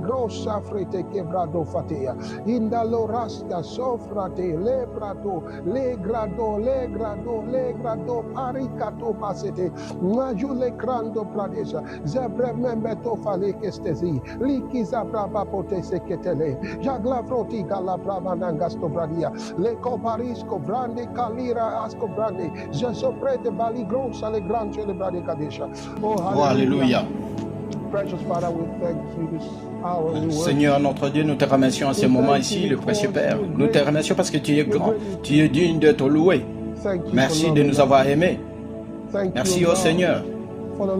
grossa frete quebrado fatea. Indalo rasta sofrate lebrato legrado paricato pasete. Majule crando pradesha. Zebre membeto fale kestezi. Liki zabraba potese ketele. Jagla froti gala brava nangasto bradia. Le coparisco brande calira asco brande. Je soprete bali grossa le gran celebrade kadesha. Oh, Alléluia. Precious Father, we thank you this hour. Seigneur notre Dieu, nous te remercions en ce moment ici, le précieux Père. Nous te remercions parce que tu es grand, tu es digne d'être loué. Merci de nous avoir aimés. Merci au Seigneur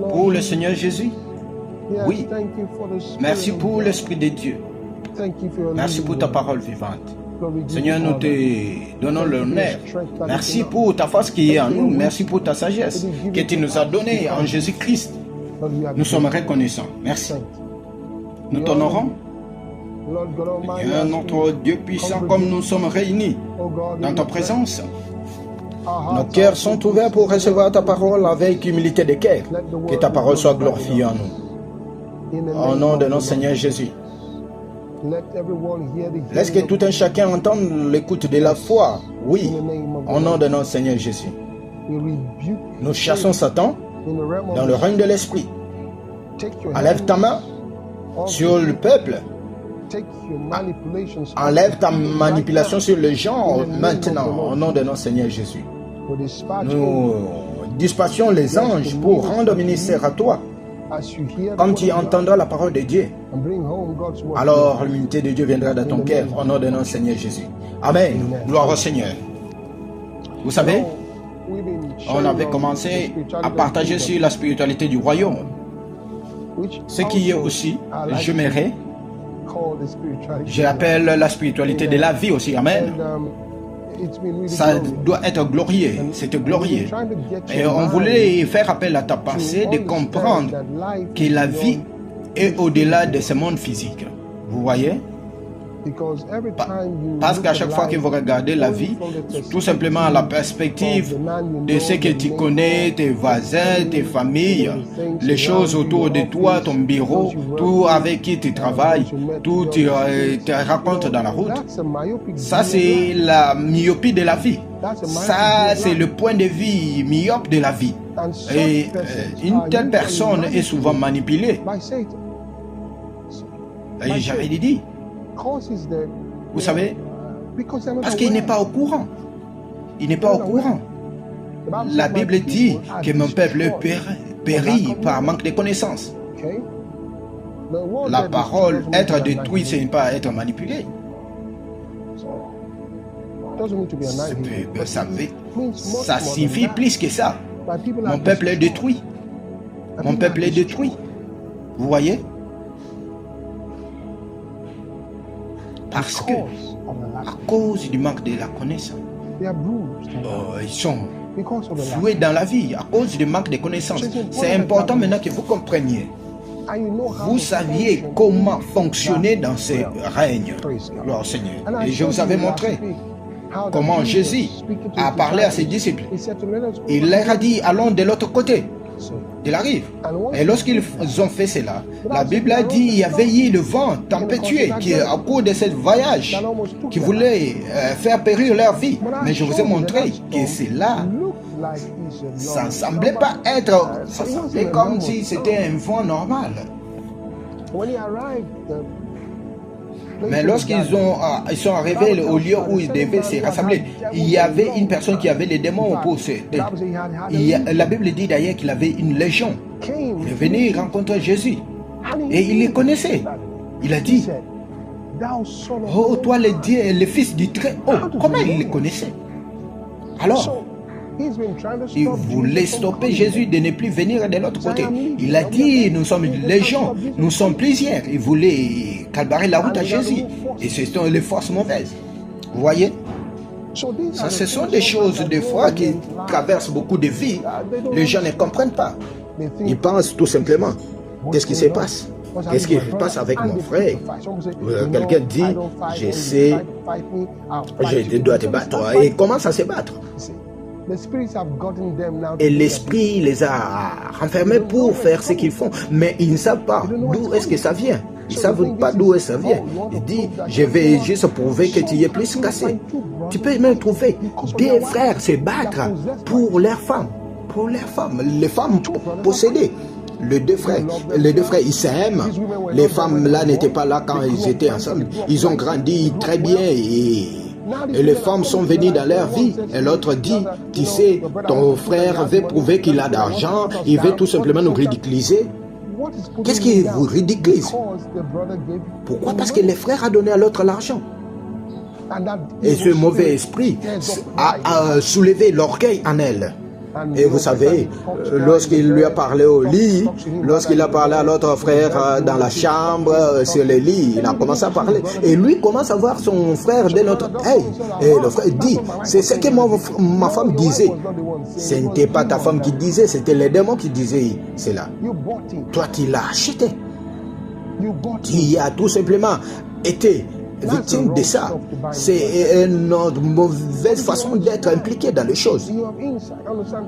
pour le Seigneur Jésus. Oui. Merci pour l'Esprit de Dieu. Merci pour ta parole vivante. Seigneur, nous te donnons l'honneur. Merci pour ta force qui est en nous. Merci pour ta sagesse que tu nous as donnée en Jésus-Christ. Nous sommes reconnaissants. Merci. Nous t'honorons. Seigneur, notre Dieu puissant, comme nous sommes réunis dans ta présence, nos cœurs sont ouverts pour recevoir ta parole avec humilité de cœur. Que ta parole soit glorifiée en nous. Au nom de notre Seigneur Jésus. Laisse que tout un chacun entende l'écoute de la foi. Oui, au nom de notre Seigneur Jésus. Nous chassons Satan dans le règne de l'esprit. Enlève ta main sur le peuple. Enlève ta manipulation sur les gens maintenant, au nom de notre Seigneur Jésus. Nous dispatchons les anges pour rendre ministère à toi. Quand tu entendras la parole de Dieu, alors l'unité de Dieu viendra dans ton cœur, au nom de notre Seigneur Jésus. Amen. Gloire au Seigneur. Vous savez, on avait commencé à partager sur la spiritualité du royaume. Ce qui est aussi, j'appelle la spiritualité de la vie aussi. Amen. Ça doit être glorieux, c'est glorieux. Et on voulait faire appel à ta pensée de comprendre que la vie est au-delà de ce monde physique. Vous voyez? Parce qu'à chaque fois que vous regardez la vie, tout simplement la perspective de ce que tu connais, tes voisins, tes familles, les choses autour de toi, ton bureau, tout avec qui tu travailles, tout tu te racontes dans la route, ça c'est la myopie de la vie. Ça c'est le point de vue myope de la vie. Et une telle personne est souvent manipulée. Et j'avais dit, vous savez, parce qu'il n'est pas au courant. Il n'est pas au courant. La Bible dit que mon peuple périt par manque de connaissances. La parole, être détruit, ce n'est pas être manipulé. Ça signifie plus que ça. Mon peuple est détruit. Mon peuple est détruit. Vous voyez? Parce que, à cause du manque de la connaissance, ils sont floués dans la vie, à cause du manque de connaissances. C'est important maintenant que vous compreniez. Vous saviez comment fonctionner dans ce règne, gloire au Seigneur. Et je vous avais montré comment Jésus a parlé à ses disciples. Il leur a dit, allons de l'autre côté de la rive. Et lorsqu'ils ont fait cela, la Bible a dit qu'il y avait eu le vent tempétueux qui, à cause de ce voyage, qui voulait faire périr leur vie. Mais je vous ai montré que cela, ça ne semblait pas être, ça semblait comme si c'était un vent normal. Mais lorsqu'ils sont arrivés au lieu où ils devaient se rassembler, il y avait une personne qui avait les démons pour se... La Bible dit d'ailleurs qu'il avait une légion. Il est venu rencontrer Jésus. Et il les connaissait. Il a dit, oh, toi le fils du Très-Haut. Comment il les connaissait? Alors, il voulait stopper Jésus de ne plus venir de l'autre côté. Il a dit, nous sommes une légion, nous sommes plusieurs. Il voulait calbarer la route à Jésus. Et ce sont les forces mauvaises. Vous voyez? Ça, ce sont des choses des fois qui traversent beaucoup de vies. Les gens ne comprennent pas. Ils pensent tout simplement, qu'est-ce qui se passe? Qu'est-ce qui se passe avec mon frère? Quelqu'un dit, je sais, je dois te battre. Et il commence à se battre. Et l'esprit les a renfermés pour faire ce qu'ils font. Mais ils ne savent pas d'où est-ce que ça vient. Ils ne savent pas d'où ça vient. Il dit, je vais juste prouver que tu y es plus cassé. Tu peux même trouver des frères se battre pour leurs femmes. Pour leurs femmes. Les femmes possédées. Les deux frères, ils s'aiment. Les femmes là n'étaient pas là quand ils étaient ensemble. Ils ont grandi très bien et les femmes sont venues dans leur vie. Et l'autre dit, tu sais, ton frère veut prouver qu'il a d'argent, il veut tout simplement nous ridiculiser. Qu'est-ce qui vous ridiculise? Pourquoi? Parce que les frères ont donné à l'autre l'argent. Et ce mauvais esprit a soulevé l'orgueil en elle. Et vous savez, lorsqu'il lui a parlé au lit, lorsqu'il a parlé à l'autre frère dans la chambre, sur le lit, il a commencé à parler. Et lui commence à voir son frère d'un autre œil. Et le frère dit, c'est ce que ma femme disait. Ce n'était pas ta femme qui disait, c'était les démons qui disaient cela. Toi, tu l'as acheté. Tu as tout simplement été victime de ça. C'est une mauvaise façon d'être impliqué dans les choses.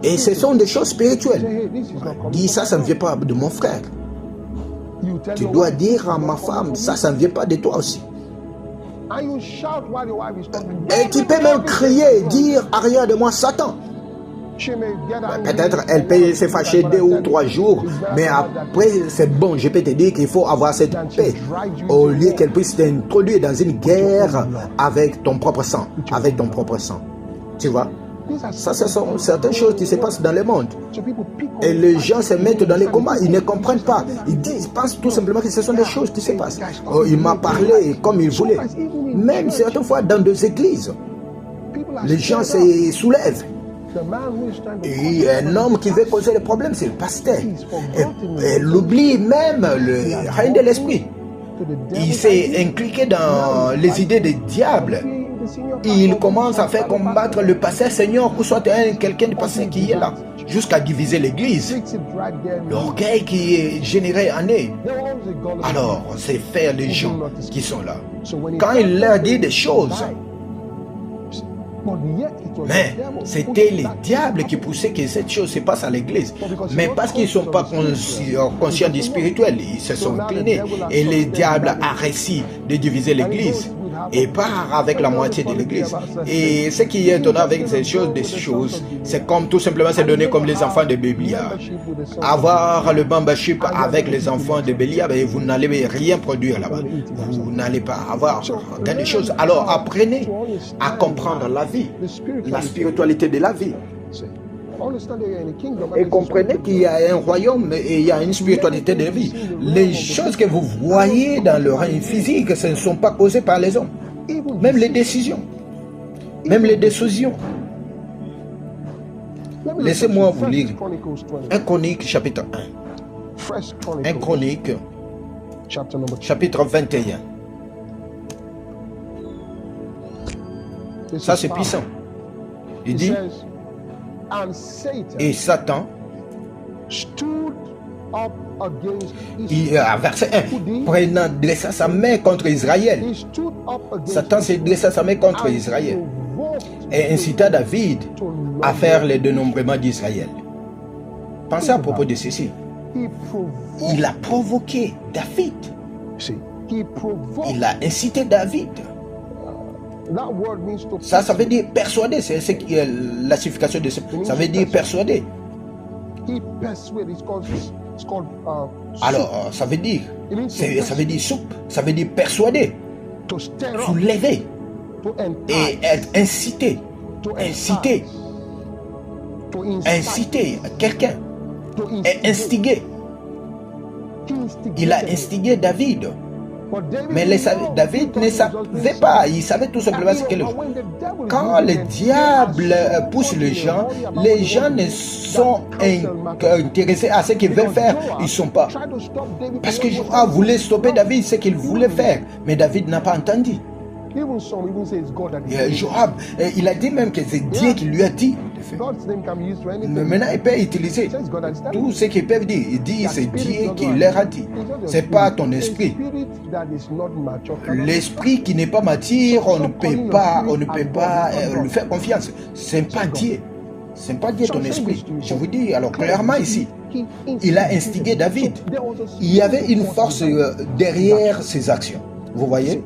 Et ce sont des choses spirituelles. Dis ça, ça ne vient pas de mon frère. Tu dois dire à ma femme, ça ne vient pas de toi aussi. Et tu peux même crier, dire arrière de moi Satan. Peut-être elle peut se fâcher 2 ou 3 jours, mais après c'est bon, je peux te dire qu'il faut avoir cette paix au lieu qu'elle puisse t'introduire dans une guerre avec ton propre sang, Tu vois? Ça, ce sont certaines choses qui se passent dans le monde. Et les gens se mettent dans les combats, ils ne comprennent pas. Ils pensent tout simplement que ce sont des choses qui se passent. Oh, il m'a parlé comme il voulait. Même certaines fois dans des églises, les gens se soulèvent. Et un homme qui veut causer le problème, c'est le pasteur. Et il oublie même le règne de l'esprit. Il s'est impliqué dans les idées des diables. Il commence à faire combattre le pasteur Seigneur, ou soit quelqu'un de pasteur qui est là, jusqu'à diviser l'église. L'orgueil qui est généré en eux. Alors, c'est faire les gens qui sont là. Quand il leur dit des choses, mais c'était les diables qui poussaient que cette chose se passe à l'église. Mais parce qu'ils ne sont pas conscients du spirituel, ils se sont inclinés. Et le diable a réussi de diviser l'église et part avec la moitié de l'église. Et ce qui est étonnant avec ces choses, c'est comme tout simplement se donner comme les enfants de Bélial. Avoir le membership avec les enfants de Bélial, et vous n'allez rien produire là-bas. Vous n'allez pas avoir des choses. Alors apprenez à comprendre la vie, la spiritualité de la vie. Et comprenez qu'il y a un royaume et il y a une spiritualité de vie. Les choses que vous voyez dans le règne physique, ce ne sont pas causées par les hommes. Même les décisions. Laissez-moi vous lire 1 Chronique chapitre 1. 1 Chronique chapitre 21. Ça c'est puissant. Il dit, et Satan, verset 1, dressa sa main contre Israël. Satan s'est dressé sa main contre Israël et incita David à faire le dénombrement d'Israël. Pensez à propos de ceci. Il a provoqué David. Il a incité David. Ça veut dire persuader, c'est ce qui est la signification de ça. Ça veut dire persuader. Alors, ça veut dire soupe, ça veut dire persuader, soulever et être incité, inciter quelqu'un et instiguer. Il a instigé David. Mais David ne savait pas, il savait tout simplement ce que quand le diable pousse les gens ne sont intéressés à ce qu'ils veulent faire, ils ne sont pas. Parce que Joab voulait stopper David, ce qu'il voulait faire, mais David n'a pas entendu. Joab, il a dit même que c'est Dieu qui lui a dit de faire. Mais maintenant, il peut utiliser tout ce qu'ils peuvent dire. Il dit c'est Dieu qui leur a dit. C'est pas ton esprit. L'esprit qui n'est pas mature, on ne peut pas lui faire confiance. C'est pas Dieu. Ce n'est pas Dieu ton esprit. Je vous dis alors clairement ici, il a instigé David. Il y avait une force derrière ses actions. Vous voyez?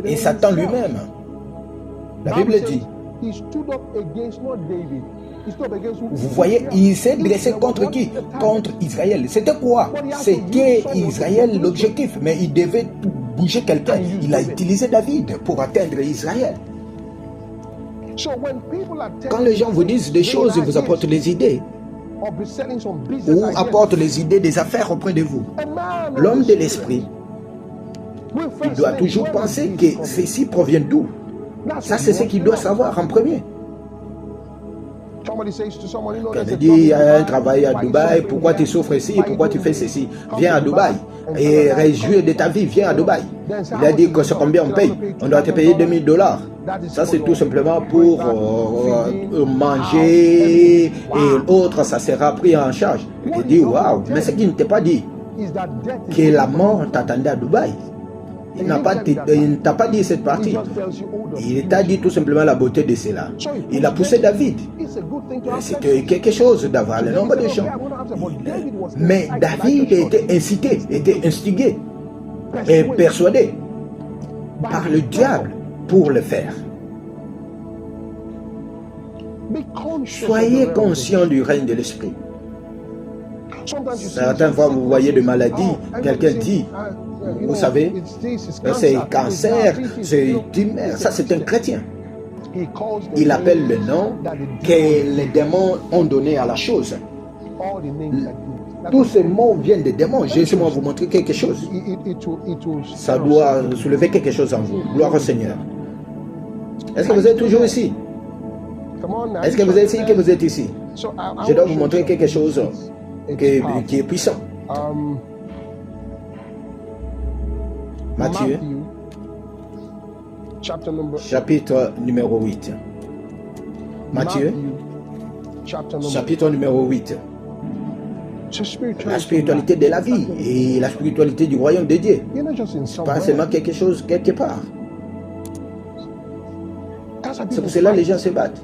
Et Satan lui-même. La Bible dit, vous voyez, il s'est dressé contre qui? Contre Israël. C'était quoi? C'était Israël l'objectif, mais il devait bouger quelqu'un. Il a utilisé David pour atteindre Israël. Quand les gens vous disent des choses, ils vous apportent des idées, ou apportent les idées des affaires auprès de vous. L'homme de l'esprit, il doit toujours penser que ceci provient d'où. Ça, c'est ce qu'il doit savoir en premier. Quelqu'un dit, il y a un travail à Dubaï, pourquoi tu souffres ici, pourquoi tu fais ceci? Viens à Dubaï et réjouis de ta vie, viens à Dubaï. Il a dit que c'est combien on paye? On doit te payer $2000. Ça, c'est tout simplement pour manger et autres, ça sera pris en charge. Il dit, waouh, mais ce qu'il ne t'a pas dit, que la mort t'attendait à Dubaï. Il ne t'a pas dit cette partie. Il t'a dit tout simplement la beauté de cela. Il a poussé David. C'était quelque chose d'avoir le nombre de gens. Mais David était incité, était instigé et persuadé par le diable pour le faire. Soyez conscients du règne de l'esprit. Certaines fois, vous voyez des maladies, quelqu'un dit, vous savez, c'est cancer, c'est tumeur. Ça, c'est un chrétien. Il appelle le nom que les démons ont donné à la chose. Tous ces mots viennent des démons. Je vais seulement vous montrer quelque chose. Ça doit soulever quelque chose en vous. Gloire au Seigneur. Est-ce que vous êtes toujours ici? Est-ce que vous êtes ici, que vous êtes ici? Je dois vous montrer quelque chose qui est puissant. Matthieu, chapitre numéro 8. Matthieu, chapitre numéro 8. La spiritualité de la vie et la spiritualité du royaume de Dieu. Pas seulement quelque chose quelque part. C'est pour cela que les gens se battent.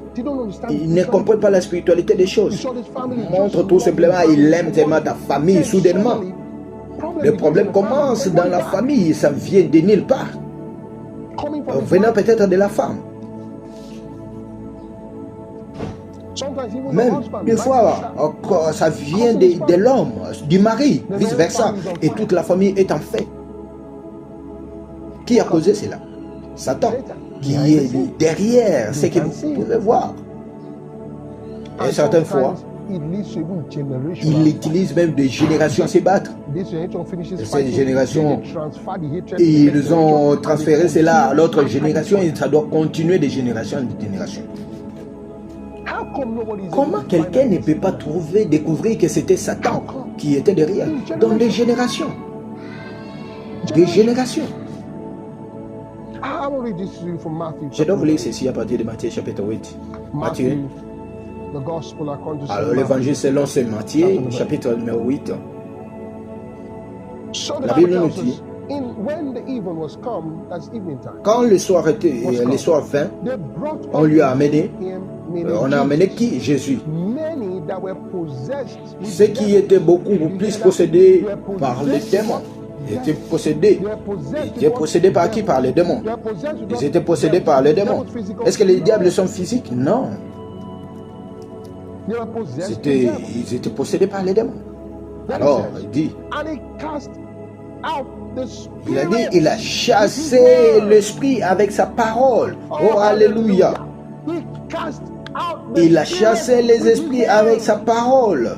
Ils ne comprennent pas la spiritualité des choses. Montre tout simplement, il aime tellement ta famille soudainement. Le problème commence dans la famille, ça vient de nulle part. Venant peut-être de la femme. Même des fois, ça vient de l'homme, du mari, vice-versa. Et toute la famille est en fait. Qui a causé cela? Satan, qui est derrière ce que vous pouvez voir. Et certaines fois, il utilise même des générations à se battre. Cette génération, ils ont transféré cela à l'autre génération et ça doit continuer de génération en génération. Comment quelqu'un ne peut pas découvrir que c'était Satan qui était derrière? Dans des générations. Des générations. Je dois vous lire ceci à partir de Matthieu chapitre 8. Matthieu. Alors l'évangile selon Saint Matthieu, chapitre numéro 8. La Bible nous dit, quand le soir vint, on lui a amené, on a amené qui? Jésus. Ceux qui étaient beaucoup plus possédés par les démons. Ils étaient possédés par qui? Par les démons. Ils étaient possédés par les démons. Est-ce que les diables sont physiques? Non. Ils étaient possédés par les démons. Alors, il dit, il a chassé l'esprit avec sa parole. Oh, alléluia. Il a chassé les esprits avec sa parole.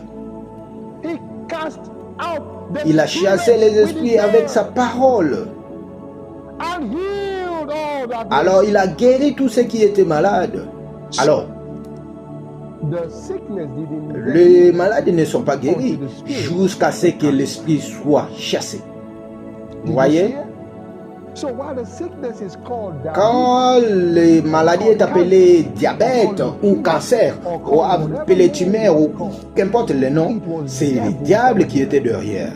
Il a chassé les esprits avec sa parole. Alors, il a guéri tous ceux qui étaient malades. Alors, les malades ne sont pas guéris jusqu'à ce que l'esprit soit chassé. Vous voyez? Quand les maladies est appelée diabète ou cancer ou appelée tumeur ou qu'importe le nom, c'est le diable qui était derrière.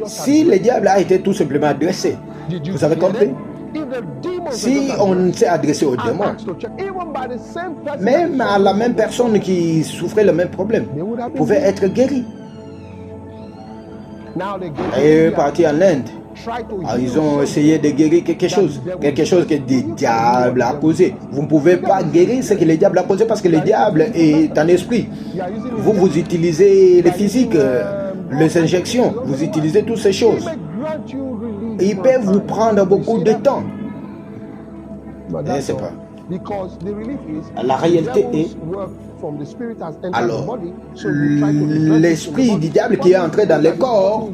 Si le diable a été tout simplement dressé, vous avez compris? Si on s'est adressé aux démons, même à la même personne qui souffrait le même problème, pouvait être guérie. Et parti en Inde. Ils ont essayé de guérir quelque chose que le diable a causé. Vous ne pouvez pas guérir ce que le diable a causé parce que le diable est un esprit. Vous utilisez les physiques, les injections, vous utilisez toutes ces choses. Il peut vous prendre beaucoup de temps. Et c'est pas. La réalité est, alors, l'esprit du diable qui est entré dans le corps,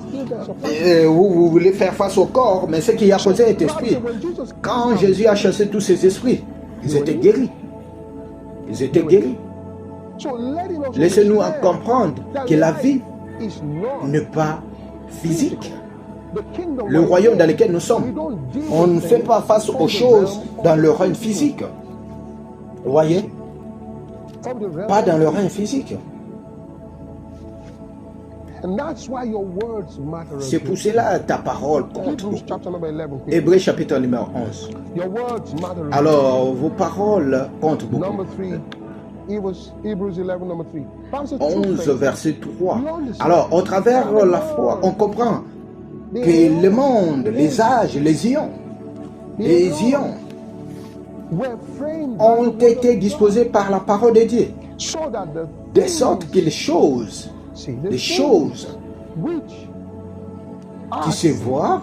vous voulez faire face au corps, mais ce qui a causé est esprit. Quand Jésus a chassé tous ces esprits, ils étaient guéris. Ils étaient guéris. Laissez-nous comprendre que la vie n'est pas physique. Le royaume dans lequel nous sommes, on ne fait pas face aux choses dans le règne physique. Vous voyez? Pas dans le règne physique. C'est pour cela ta parole compte. Hébreux chapitre numéro 11. Alors, vos paroles comptent beaucoup. 11 verset 3. Alors, au travers de la foi, on comprend que le monde, les âges, les ions ont été disposés par la parole de Dieu, de sorte que les choses qui se voient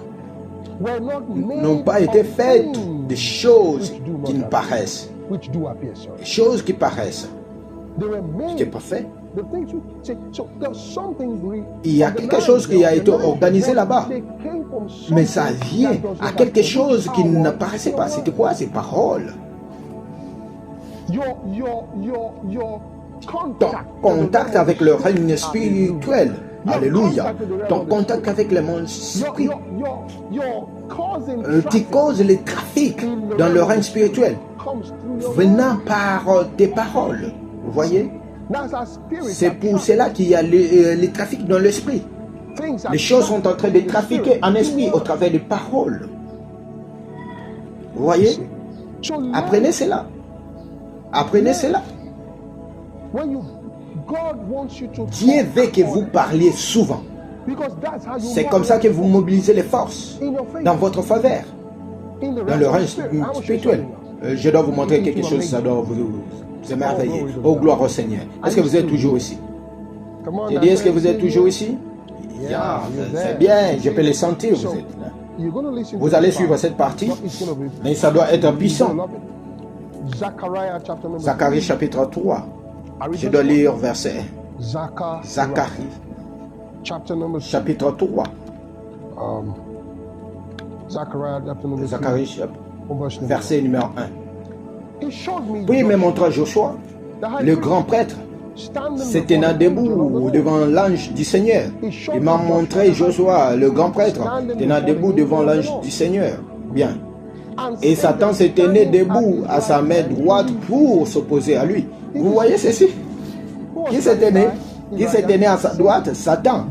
n'ont pas été faites des choses qui ne paraissent. Les choses qui paraissent, ce qui n'est pas fait. Il y a quelque chose qui a été organisé là-bas, mais ça vient à quelque chose qui ne paraissait pas. C'était quoi ces paroles? Ton contact avec le règne spirituel, alléluia, ton contact avec le monde spirituel, qui cause le trafic dans le règne spirituel, venant par tes paroles. Vous voyez? C'est pour cela qu'il y a le trafic dans l'esprit. Les choses sont en train de trafiquer en esprit au travers des paroles. Vous voyez? Apprenez cela. Apprenez cela. Dieu veut que vous parliez souvent. C'est comme ça que vous mobilisez les forces dans votre faveur, dans le règne spirituel. Je dois vous montrer quelque chose, ça doit vous émerveiller. Oh, gloire au Seigneur. Est-ce que vous êtes toujours ici? J'ai dit, est-ce que vous êtes toujours ici? Yeah, c'est bien, je peux les sentir, vous êtes là. Vous allez suivre cette partie, mais ça doit être puissant. Zacharie chapitre 3. Je dois lire verset. Zacharie chapitre 3. Zacharie verset numéro 1. Puis il me montra Joshua, le grand prêtre, se tenant debout devant l'ange du Seigneur. Il m'a montré Joshua, le grand prêtre, tenant debout devant l'ange du Seigneur. Bien. Et Satan se tenait debout à sa main droite pour s'opposer à lui. Vous voyez ceci? Qui se tenait? Qui se tenait à sa droite? Satan.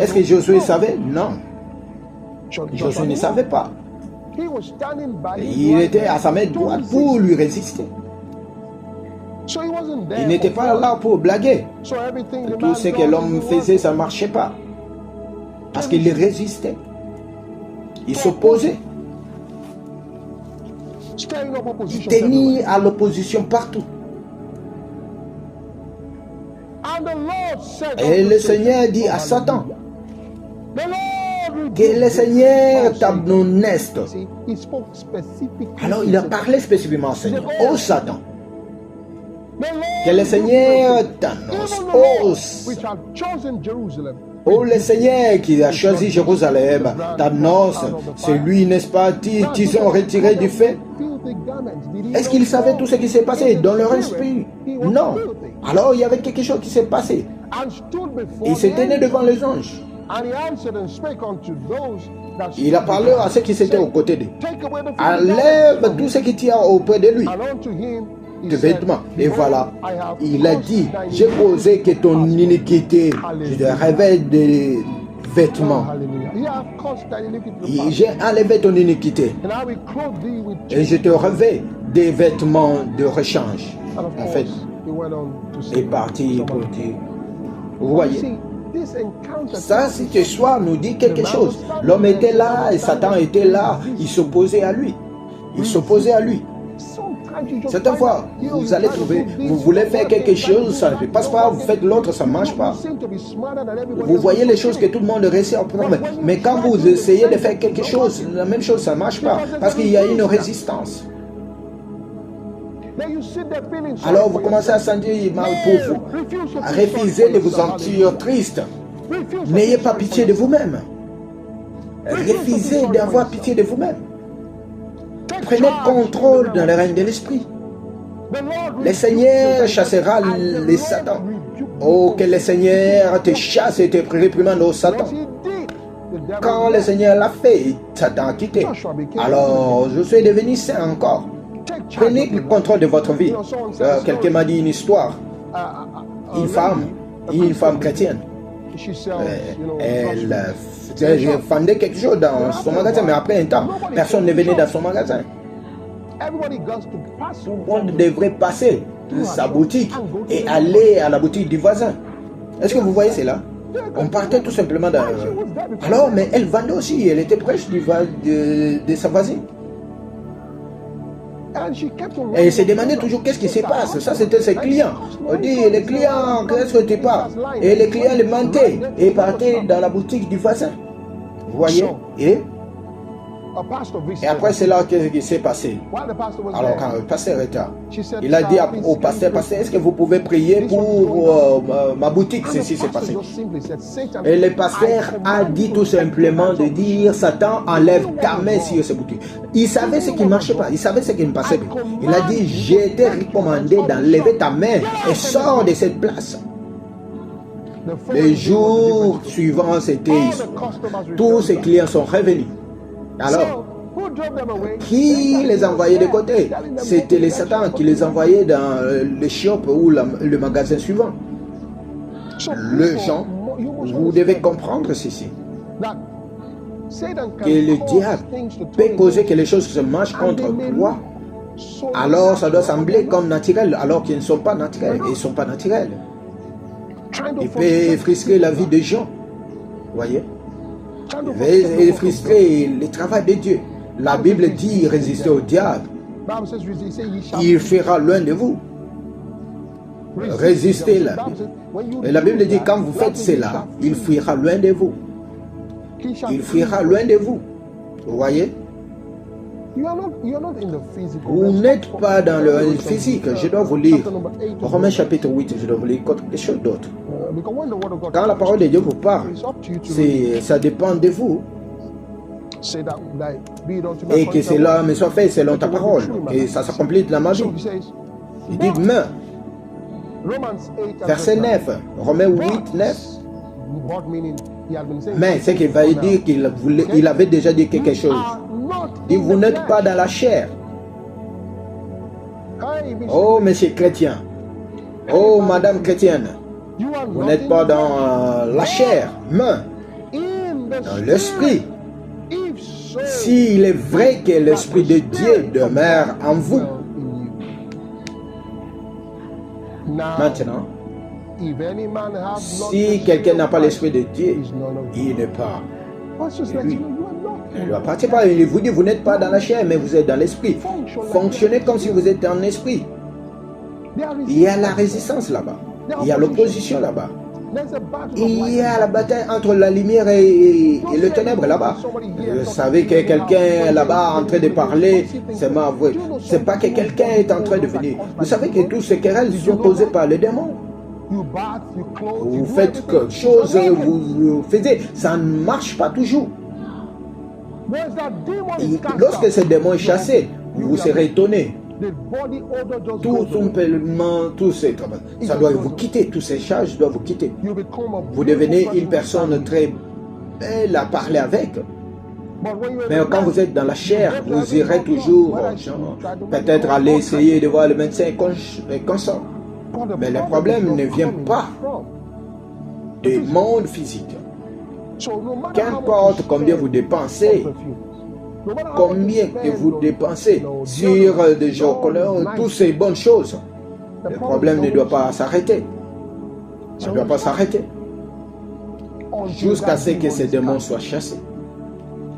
Est-ce que Josué savait? Non. Josué ne savait pas. Il était à sa main droite pour lui résister. Il n'était pas là pour blaguer. Tout ce que l'homme faisait, ça ne marchait pas. Parce qu'il résistait. Il s'opposait. Il tenait à l'opposition partout. Et le Seigneur dit à Satan, que le Seigneur t'admoneste. Alors il a parlé spécifiquement au Seigneur. Oh Satan, que le Seigneur t'annonce. Oh le Seigneur qui a choisi Jérusalem t'annonce. C'est lui, n'est-ce pas, qu'ils ont retiré du fait. Est-ce qu'il savait tout ce qui s'est passé dans leur esprit? Non. Alors il y avait quelque chose qui s'est passé. Il se tenait devant les anges. Il a parlé à ceux qui étaient aux côtés d'eux. Enlève tout ce qui tient auprès de lui, de vêtements. Et voilà, il a dit, j'ai causé que ton iniquité, je te révèle vêtements. J'ai enlevé ton iniquité et je te revais des vêtements de rechange. En fait, est parti pour dire, vous voyez, ça, cette histoire nous dit quelque chose. L'homme était là et Satan était là. Il s'opposait à lui. Il s'opposait à lui. Certaines fois, vous allez trouver, vous voulez faire quelque chose, ça ne passe pas, vous faites l'autre, ça ne marche pas. Vous voyez les choses que tout le monde réussit à prendre, mais quand vous essayez de faire quelque chose, la même chose, ça ne marche pas, parce qu'il y a une résistance. Alors vous commencez à sentir mal pour vous. Refusez de vous sentir triste. N'ayez pas pitié de vous-même. Refusez d'avoir pitié de vous-même. Prenez contrôle dans le règne de l'esprit. Le Seigneur chassera les Satans. Oh, que le Seigneur te chasse et te réprimande au Satan. Quand le Seigneur l'a fait, Satan a quitté. Alors, je suis devenu saint encore. Prenez le contrôle de votre vie. Quelqu'un m'a dit une histoire. Une femme chrétienne. Elle vendait quelque chose dans son magasin, mais après un temps, personne ne venait dans son magasin. Tout le monde devrait passer de sa boutique et aller à la boutique du voisin. Est-ce que vous voyez cela? On partait tout simplement dans... Alors, mais elle vendait aussi, elle était proche de sa voisine. Et elle se demandait toujours qu'est-ce qui se passe. Ça, c'était ses clients. On dit, les clients, qu'est-ce que tu passes? Et les clients le mentaient et partaient dans la boutique du voisin. Vous voyez? Et après cela, qu'est-ce qui s'est passé? Alors, quand le pasteur était là, il a dit au pasteur, est-ce que vous pouvez prier pour ma boutique? Ceci s'est passé. Et le pasteur a dit tout simplement de dire, Satan, enlève ta main sur cette boutique. Il savait ce qui ne marchait pas, il savait ce qui ne passait pas. Il a dit, j'ai été recommandé d'enlever ta main et sors de cette place. Les jours suivants, c'était tous ses clients sont revenus. Alors, qui les envoyait de côté? C'était les Satans qui les envoyaient dans le shop ou le magasin suivant. Les gens, vous devez comprendre ceci. Que le diable peut causer que les choses se marchent contre toi. Alors, ça doit sembler comme naturel, alors qu'ils ne sont pas naturels. Ils ne sont pas naturels. Il peut effrisquer la vie des gens. Voyez? Il va effrisquer le travail de Dieu. La Bible dit résister au diable. Il fuira loin de vous. Résistez-la. Et la Bible dit quand vous faites cela, il fuira loin de vous. Il fuira loin de vous. Vous voyez? Vous n'êtes pas dans le physique. Je dois vous lire Romains chapitre 8. Je dois vous lire quelque chose d'autre. Quand la parole de Dieu vous parle, ça dépend de vous. Et que cela me soit fait selon ta parole. Et ça s'accomplit dans ma vie. Il dit mais. Verset 9. Romains 8, 9. Mais c'est qu'il va dire qu'il avait déjà dit quelque chose. Il dit, vous n'êtes pas dans la chair. Oh, monsieur chrétien. Oh, madame chrétienne. Vous n'êtes pas dans la chair, mais dans l'esprit. S'il est vrai que l'esprit de Dieu demeure en vous. Maintenant, si quelqu'un n'a pas l'esprit de Dieu, il n'est pas lui. Il ne appartient pas. Il vous dit, vous n'êtes pas dans la chair, mais vous êtes dans l'esprit. Fonctionnez comme si vous êtes dans l'esprit. Il y a la résistance là-bas. Il y a l'opposition là-bas. Il y a la bataille entre la lumière et le ténèbre là-bas. Vous savez que quelqu'un là-bas en train de parler, c'est ma voix. C'est pas que quelqu'un est en train de venir. Vous savez que tous ces querelles sont causées par les démons. Vous faites quelque chose, vous faites, ça ne marche pas toujours. Et lorsque ce démon est chassé, vous serez étonné. Tout simplement, tout ces travaux, ça doit vous quitter, tous ces charges doivent vous quitter. Vous devenez une personne très belle à parler avec. Mais quand vous êtes dans la chair, vous irez toujours, peut-être aller essayer de voir le médecin consent. Mais le problème ne vient pas du monde physique. Qu'importe combien vous dépensez, combien que vous dépensez sur des chocolats, toutes ces bonnes choses, le problème ne doit pas s'arrêter. Ça ne doit pas s'arrêter. Jusqu'à ce que ces démons soient chassés.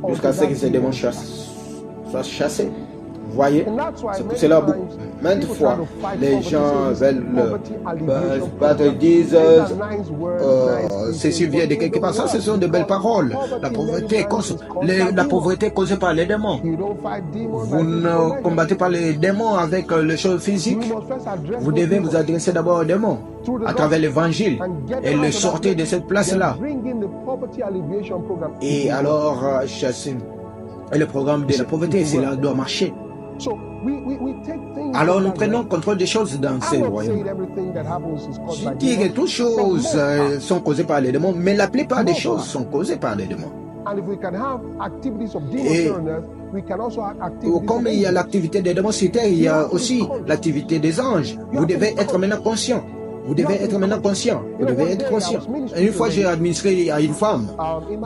Jusqu'à ce que ces démons soient chassés. Vous voyez, c'est pour cela, maintes fois, les gens veulent battre, disent ceci vient de quelque part. Ça, ce sont de belles paroles. La pauvreté causée par les démons. Vous ne combattez pas les démons avec les choses physiques. Vous devez vous adresser d'abord aux démons à travers l'évangile et le sortir de cette place-là. Et alors, chasser. Et le programme de la pauvreté, cela doit marcher. Alors nous prenons contrôle des choses dans ces royaumes. Je dis que toutes choses sont causées par les démons, mais la plupart des choses sont causées par les démons. Et comme il y a l'activité des démons sur terre, il y a aussi l'activité des anges. Vous devez être maintenant conscient. Vous devez être maintenant conscient. Vous devez être conscient. Et une fois, j'ai administré à une femme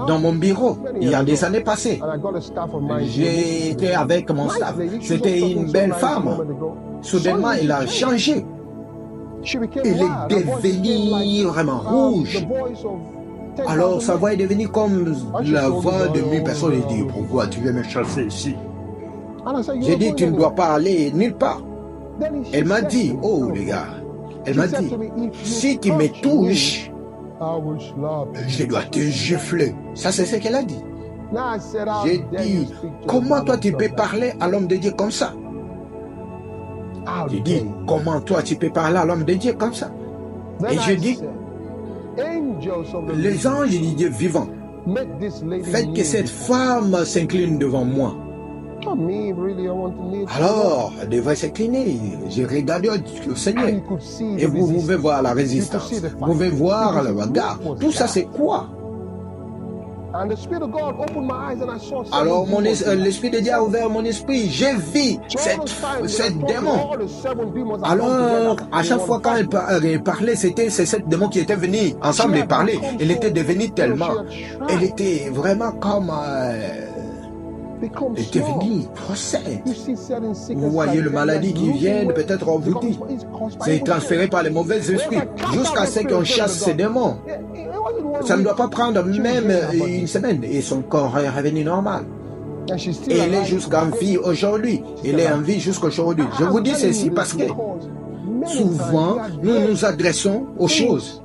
dans mon bureau, il y a des années passées. J'étais avec mon staff. C'était une belle femme. Soudainement, elle a changé. Elle est devenue vraiment rouge. Alors, sa voix est devenue comme la voix de 1000 personnes. Elle dit, pourquoi tu veux me chasser ici? J'ai dit, tu ne dois pas aller nulle part. Elle m'a dit, oh les gars, elle m'a dit, si tu me touches, je dois te gifler. Ça, c'est ce qu'elle a dit. J'ai dit, comment toi tu peux parler à l'homme de Dieu comme ça? J'ai dit, comment toi tu peux parler à l'homme de Dieu comme ça? Et je dis, les anges du Dieu vivant, faites que cette femme s'incline devant moi. Alors, elle devrait s'incliner. J'ai regardé au Seigneur. Et vous pouvez voir la résistance. Vous pouvez voir le regard. Tout ça, c'est quoi? Alors, l'Esprit de Dieu a ouvert mon esprit. J'ai vu cette démon. Alors, à chaque fois quand elle parlait, c'est cette démon qui était venue ensemble et parler. Elle était devenue tellement. Elle était vraiment comme. Elle était venue procède. Vous voyez le maladie qui vient, peut-être on vous dit. C'est transféré par les mauvais esprits jusqu'à ce qu'on chasse ces démons. Ça ne doit pas prendre même une semaine et son corps est revenu normal. Et elle est jusqu'en vie aujourd'hui. Elle est en vie jusqu'aujourd'hui. Je vous dis ceci parce que souvent nous nous adressons aux choses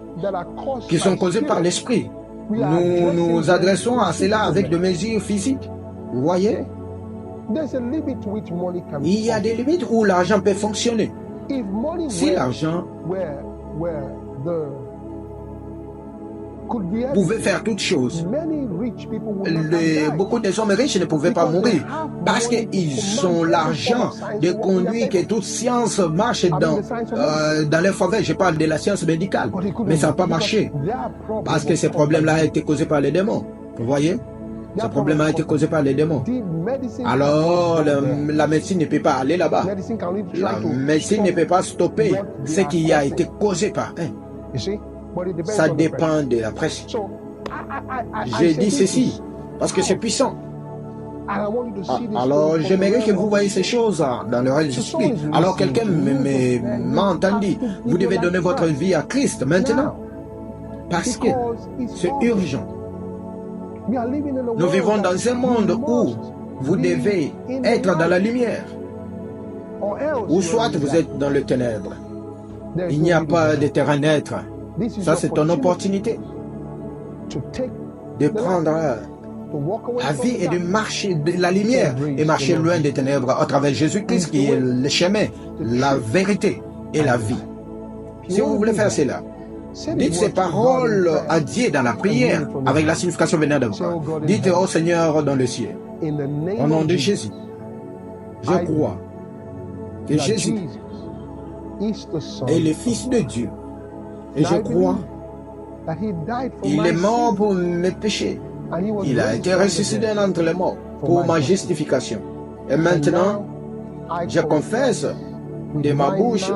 qui sont causées par l'esprit. Nous nous adressons à cela avec des mesures physiques. Vous voyez? Il y a des limites où l'argent peut fonctionner. Si l'argent pouvait faire toutes choses, beaucoup de hommes riches ne pouvaient pas mourir parce qu'ils ont l'argent de conduire que toute science marche dans leur faveur. Je parle de la science médicale, mais ça n'a pas marché parce que ce problème-là a été causé par les démons. Vous voyez? Ce problème a été causé par les démons. Alors, la médecine ne peut pas aller là-bas. La médecine ne peut pas stopper ce qui a été causé par eux. Ça dépend de la pression. J'ai dit ceci parce que c'est puissant. Alors, j'aimerais que vous voyez ces choses dans le réel esprit. Alors, quelqu'un m'a entendu. Vous devez donner votre vie à Christ maintenant. Parce que c'est urgent. Nous vivons dans un monde où vous devez être dans la lumière. Ou soit vous êtes dans le ténèbre. Il n'y a pas de terrain neutre. Ça, c'est ton opportunité de prendre la vie et de marcher de la lumière et marcher loin des ténèbres à travers Jésus-Christ qui est le chemin, la vérité et la vie. Si vous voulez faire cela, dites ces paroles à Dieu dans la prière avec la signification venant de vous. Dites au Seigneur dans le ciel, au nom de Jésus, je crois que Jésus est le Fils de Dieu. Et je crois qu'il est mort pour mes péchés. Il a été ressuscité d'entre les morts pour ma justification. Et maintenant, je confesse de ma bouche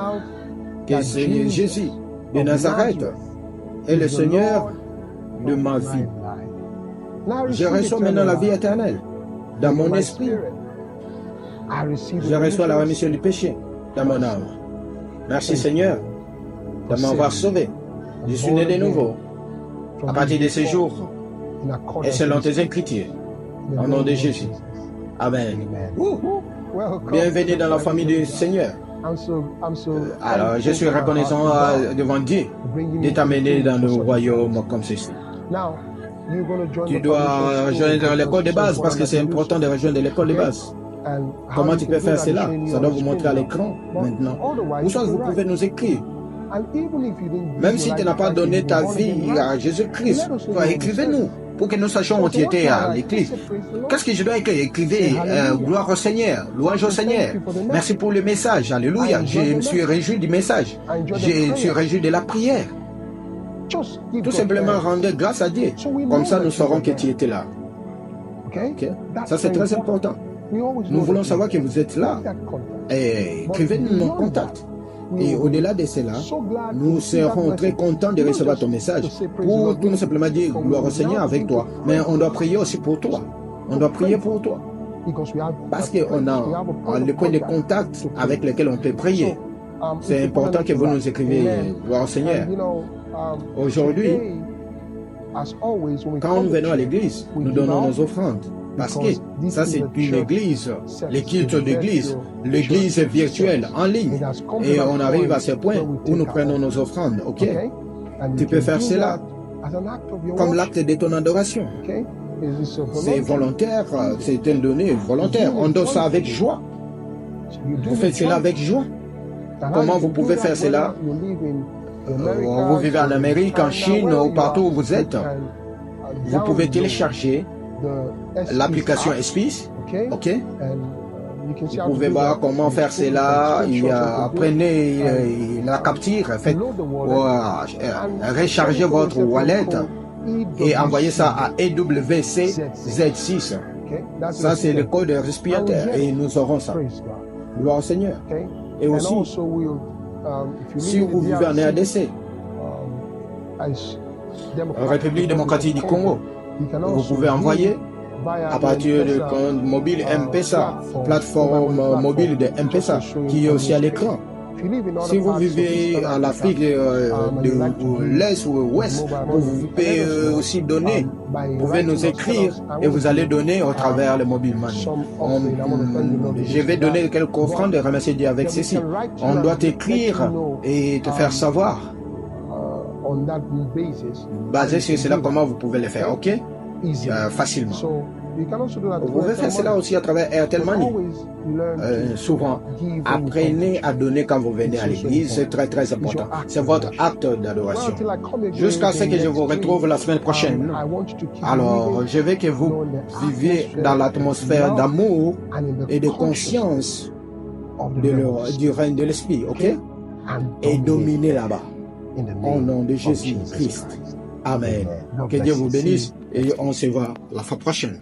que c'est Jésus de Nazareth est le Seigneur de ma vie. Je reçois maintenant la vie éternelle dans mon esprit. Je reçois la rémission du péché dans mon âme. Merci Seigneur de m'avoir sauvé. Je suis né de nouveau à partir de ce jour et selon tes écritures. Au nom de Jésus. Amen. Bienvenue dans la famille du Seigneur. Alors, je suis reconnaissant devant Dieu de t'amener dans le royaume comme ceci. Tu dois rejoindre l'école de base parce que c'est important de rejoindre l'école de base. Comment tu peux faire cela? Ça doit vous montrer à l'écran maintenant. Ou soit vous pouvez nous écrire. Même si tu n'as pas donné ta vie à Jésus-Christ, écrivez-nous pour que nous sachions où tu étais à l'église. Qu'est-ce que je dois écrire? Écrivez gloire au Seigneur, louange au Seigneur. Merci pour le message. Alléluia. Je me suis réjoui du message. Je me suis réjoui de la prière. Tout simplement rendre grâce à Dieu. Comme ça, nous saurons que tu étais là. Okay? Ça, c'est très important. Nous voulons savoir que vous êtes là. Et écrivez-nous nos contacts. Et au-delà de cela, nous serons très contents de recevoir ton message pour tout simplement dire gloire au Seigneur avec toi. Mais on doit prier aussi pour toi. On doit prier pour toi. Parce qu'on a le point de contact avec lequel on peut prier. C'est important que vous nous écriviez gloire au Seigneur. Aujourd'hui, quand nous venons à l'église, nous donnons nos offrandes. Parce que ça, c'est une église, les cultes d'église, l'église virtuelle, en ligne. Et on arrive à ce point où nous prenons nos offrandes, ok? Tu peux faire cela comme l'acte de ton adoration. C'est volontaire, c'est une donnée volontaire. On donne ça avec joie. Vous faites cela avec joie. Comment vous pouvez faire cela? Vous vivez en Amérique, en Chine, ou partout où vous êtes. Vous pouvez télécharger l'application Espis, ok? Vous pouvez voir comment faire cela. Prenez la capture, faites recharger votre wallet et envoyez ça à EWC Z6. Ça, c'est le code respirateur et nous aurons ça. Gloire au Seigneur. Et aussi, si vous vivez en RDC, République démocratique du Congo, vous pouvez envoyer à partir de compte mobile M-Pesa, plateforme mobile de M-Pesa, qui est aussi à l'écran. Si vous vivez en Afrique de l'Est ou l'Ouest, vous pouvez aussi donner. Vous pouvez nous écrire et vous allez donner au travers le mobile money. Je vais donner quelques offrandes de remercier Dieu avec ceci. On doit t'écrire et te faire savoir. Basé sur cela, comment vous pouvez le faire, ok? Facilement. Vous pouvez faire cela aussi à travers Airtel Money. Souvent, apprenez à donner quand vous venez à l'église, c'est très très important. C'est votre acte d'adoration. Jusqu'à ce que je vous retrouve la semaine prochaine. Alors, je veux que vous viviez dans l'atmosphère d'amour et de conscience du règne de l'Esprit, ok? Et dominez là-bas. Au nom de Jésus-Christ. Amen. Que Dieu vous bénisse et on se voit la fois prochaine.